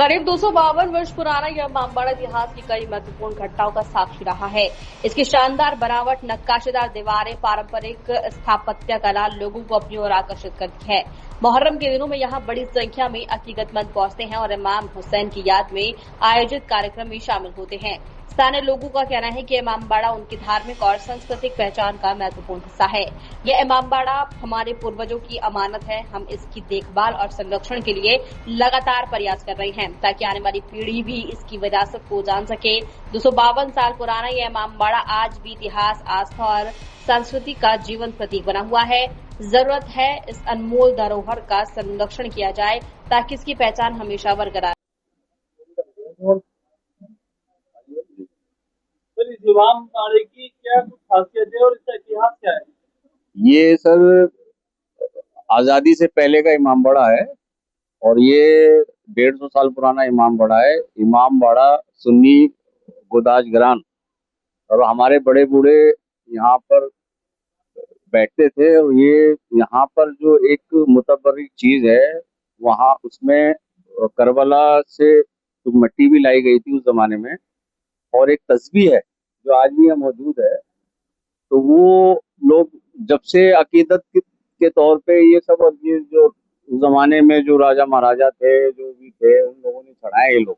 करीब 252 वर्ष पुराना यह इमामबाड़ा इतिहास की कई महत्वपूर्ण घटनाओं का साक्षी रहा है। इसकी शानदार बनावट, नक्काशीदार दीवारें, पारंपरिक स्थापत्य कला लोगों को अपनी ओर आकर्षित करती है। मुहर्रम के दिनों में यहाँ बड़ी संख्या में अकीदतमंद पहुंचते हैं और इमाम हुसैन की याद में आयोजित कार्यक्रम में शामिल होते हैं। स्थानीय लोगों का कहना है कि इमामबाड़ा उनकी धार्मिक और सांस्कृतिक पहचान का महत्वपूर्ण हिस्सा है। यह इमामबाड़ा हमारे पूर्वजों की अमानत है। हम इसकी देखभाल और संरक्षण के लिए लगातार प्रयास कर रहे हैं ताकि आने वाली पीढ़ी भी इसकी विरासत को जान सके। 252 साल पुराना यह इमामबाड़ा आज भी इतिहास, आस्था और संस्कृति का जीवन प्रतीक बना हुआ है। जरूरत है इस अनमोल धरोहर का संरक्षण किया जाए ताकि इसकी पहचान हमेशा बरकरार। इमामबाड़े की क्या कुछ खासियत है और इसका इतिहास क्या है? ये सर आजादी से पहले का इमामबाड़ा है और ये 150 साल पुराना इमामबाड़ा है। इमामबाड़ा सुन्नी गुदाज ग्रान और हमारे बड़े बूढ़े यहाँ पर बैठते थे और ये यहाँ पर जो एक मुतबर्रिक चीज है वहाँ उसमें करबला से तो मिट्टी भी लाई गई थी उस जमाने में और एक तस्बीह है जो आज भी यहाँ मौजूद है। तो वो लोग जब से अकीदत के तौर पे ये सब और ये जो उस जमाने में जो राजा महाराजा थे जो भी थे उन लोगों ने चढ़ाए ये लोग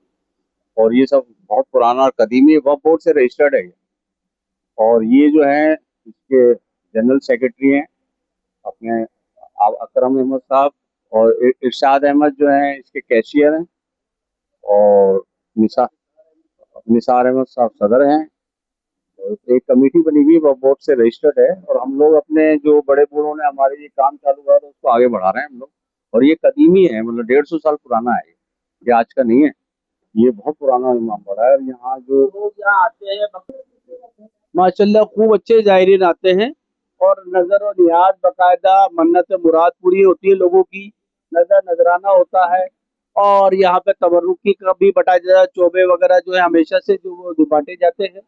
और ये सब बहुत पुराना और कदीमी वक्फ बोर्ड से रजिस्टर्ड है। और ये जो है इसके जनरल सेक्रेटरी हैं अपने अकरम अहमद साहब और इरशाद अहमद जो है इसके कैशियर हैं और निसार अहमद साहब सदर हैं। और एक कमेटी बनी हुई है बोर्ड से रजिस्टर्ड है और हम लोग अपने जो बड़े बूढ़ों ने हमारे ये काम चालू करा तो उसको आगे बढ़ा रहे हैं हम लोग। और ये कदीमी है, मतलब 150 साल पुराना है, ये आज का नहीं है, ये बहुत पुराना इमामबाड़ा है। और यहाँ जो लोग यहाँ आते हैं माशाल्लाह खूब अच्छे जायरीन आते हैं और नजर और नियाज बाकायदा मन्नत मुराद पूरी होती है लोगों की, नजराना होता है और यहाँ पे तबर्रुकी का भी बटाया जाता है। चोबे वगैरह जो है हमेशा से जो वो बांटे जाते हैं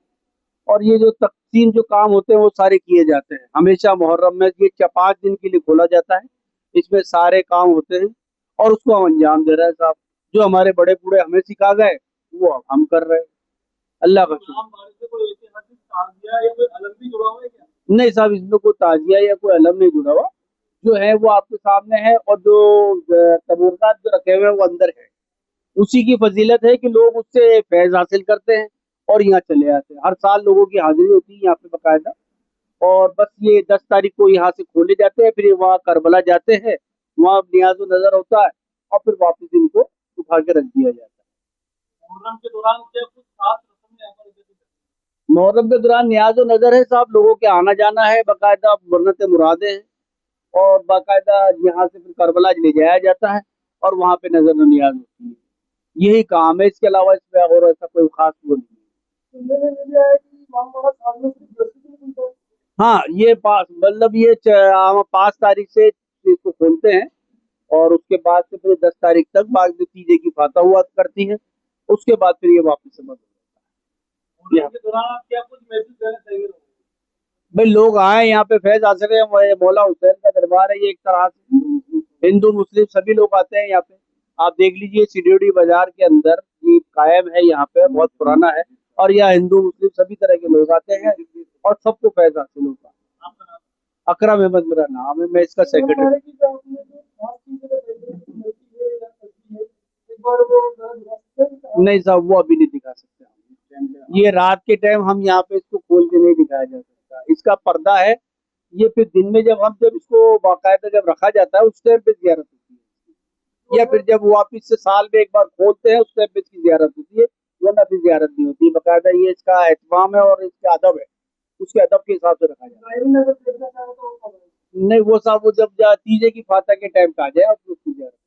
और ये जो तकसीम जो काम होते हैं वो सारे किए जाते हैं। हमेशा मुहर्रम में ये 5 दिन के लिए खोला जाता है, इसमें सारे काम होते हैं और उसको हम अंजाम दे रहे हैं साहब। जो हमारे बड़े बूढ़े हमें सिखा गए वो अब हम कर रहे हैं। अल्लाह का शुक्र। नहीं साहब, इसमें कोई ताजिया या कोई अलम नहीं जुड़ा हुआ, जो है वो आपके सामने है और जो तबूरकात जो रखे हुए हैं वो अंदर है। उसी की फजीलत है कि लोग उससे फैज हासिल करते हैं और यहाँ चले आते हैं। हर साल लोगों की हाजिरी होती है यहाँ पे बाकायदा। और बस ये 10 तारीख को यहाँ से खोले जाते हैं, फिर वहाँ करबला जाते हैं, वहाँ नियाज़ो नजर होता है और फिर वापस इनको उठा के रख दिया जाता है। मुहर्रम के दौरान क्या कुछ खास रस्म यहाँ पर? मुहर्रम के दौरान नियाज़ो नजर है साहब, लोगों के आना जाना है, बाकायदा मन्नत मुरादे हैं और बाकायदा यहाँ से फिर करबला ले जाया जाता है और वहाँ पे नजर नियाज होती है। यही काम है, इसके अलावा इसमें और ऐसा कोई खास वो नहीं। हाँ, ये पास मतलब ये 5 तारीख से इसको खोलते हैं और उसके बाद से फिर 10 तारीख तक बाद में तीजे की फाता हुआ करती है, उसके बाद फिर ये वापस समझ हो जाता है। भाई लोग आए यहाँ पे फैज हासिल है, मौला हुसैन का दरबार है ये, एक तरह से हिंदू मुस्लिम सभी लोग आते हैं यहाँ पे। आप देख लीजिए सिड्योडी बाजार के अंदर ये कायम है, यहाँ पे बहुत पुराना है और यहाँ हिंदू मुस्लिम सभी तरह के लोग आते हैं और सबको फैज हासिल होता है। अकरम अहमद मेरा नाम है, मैं इसका सेक्रेटरी। नहीं साहब, वो अभी नहीं दिखा सकते, ये रात के टाइम हम यहाँ पे इसको खोल के नहीं दिखाया जा सकता, इसका पर्दा है ये। फिर दिन में जब इसको बाकायदा जब रखा जाता है उस टाइम पे ज़ियारत होती है, या फिर जब वापिस से साल में एक बार खोलते हैं उस टाइम पे इसकी ज़ियारत होती है, वरना फिर ज़ियारत नहीं होती। बाकायदा ये इसका एहतमाम है और इसका अदब है, उसके अदब के हिसाब से रखा जाता है। नहीं वो साहब, वो जब तीजे की फाता के टाइम पे आ जाए और उसकी ज़ियारत,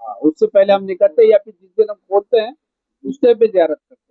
हाँ उससे पहले हम नहीं करते, या फिर जिस दिन हम खोलते हैं उस टाइम पे ज़ियारत करते हैं।